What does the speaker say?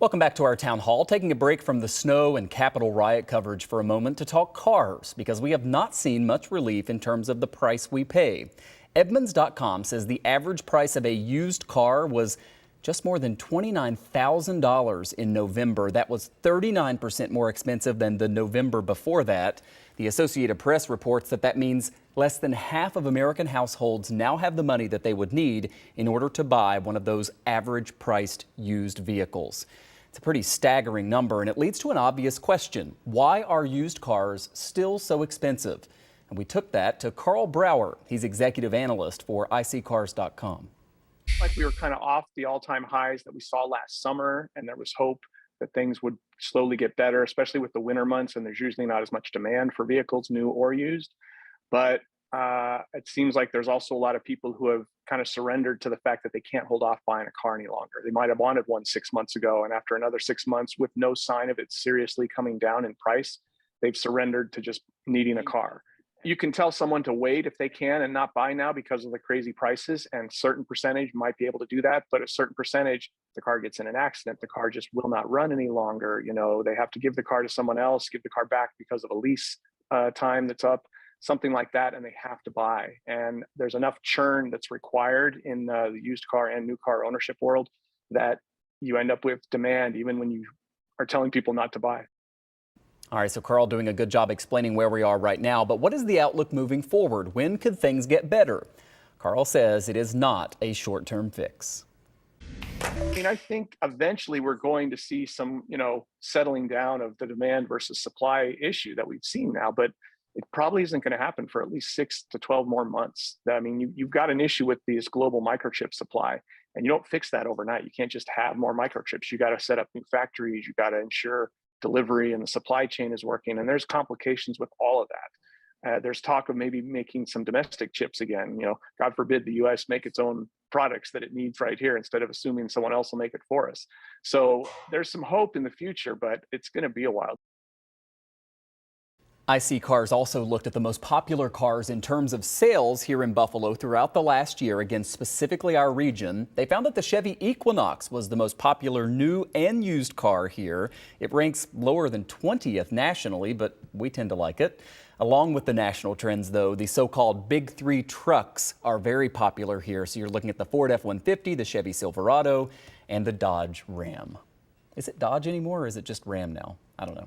Welcome back to our town hall. Taking a break from the snow and Capitol riot coverage for a moment to talk cars, because we have not seen much relief in terms of the price we pay. Edmunds.com says the average price of a used car was just more than $29,000 in November. That was 39% more expensive than the November before that. The Associated Press reports that means less than half of American households now have the money that they would need in order to buy one of those average priced used vehicles. It's a pretty staggering number, and it leads to an obvious question. Why are used cars still so expensive? And we took that to Karl Brauer. He's executive analyst for iSeeCars.com. Like we were kind of off the all-time highs that we saw last summer, and there was hope that things would slowly get better, especially with the winter months, and there's usually not as much demand for vehicles, new or used. But it seems like there's also a lot of people who have kind of surrendered to the fact that they can't hold off buying a car any longer. They might have wanted one 6 months ago, and after another 6 months with no sign of it seriously coming down in price, they've surrendered to just needing a car. You can tell someone to wait if they can and not buy now because of the crazy prices, and certain percentage might be able to do that, but a certain percentage, the car gets in an accident, the car just will not run any longer. You know, they have to give the car to someone else, give the car back because of a lease time that's up, something like that, and they have to buy. And there's enough churn that's required in the used car and new car ownership world that you end up with demand even when you are telling people not to buy. All right, so Karl doing a good job explaining where we are right now, but what is the outlook moving forward? When could things get better? Karl says it is not a short-term fix. I mean, I think eventually we're going to see some, settling down of the demand versus supply issue that we've seen now, but it probably isn't going to happen for at least 6 to 12 more months. I mean, you've got an issue with this global microchip supply, and you don't fix that overnight. You can't just have more microchips. You got to set up new factories. You got to ensure delivery and the supply chain is working, and there's complications with all of that. There's talk of maybe making some domestic chips again. God forbid the U.S. make its own products that it needs right here instead of assuming someone else will make it for us. So there's some hope in the future, but it's going to be a while. iSeeCars also looked at the most popular cars in terms of sales here in Buffalo throughout the last year, again, specifically our region. They found that the Chevy Equinox was the most popular new and used car here. It ranks lower than 20th nationally, but we tend to like it. Along with the national trends, though, the so-called big three trucks are very popular here. So you're looking at the Ford F-150, the Chevy Silverado, and the Dodge Ram. Is it Dodge anymore, or is it just Ram now? I don't know.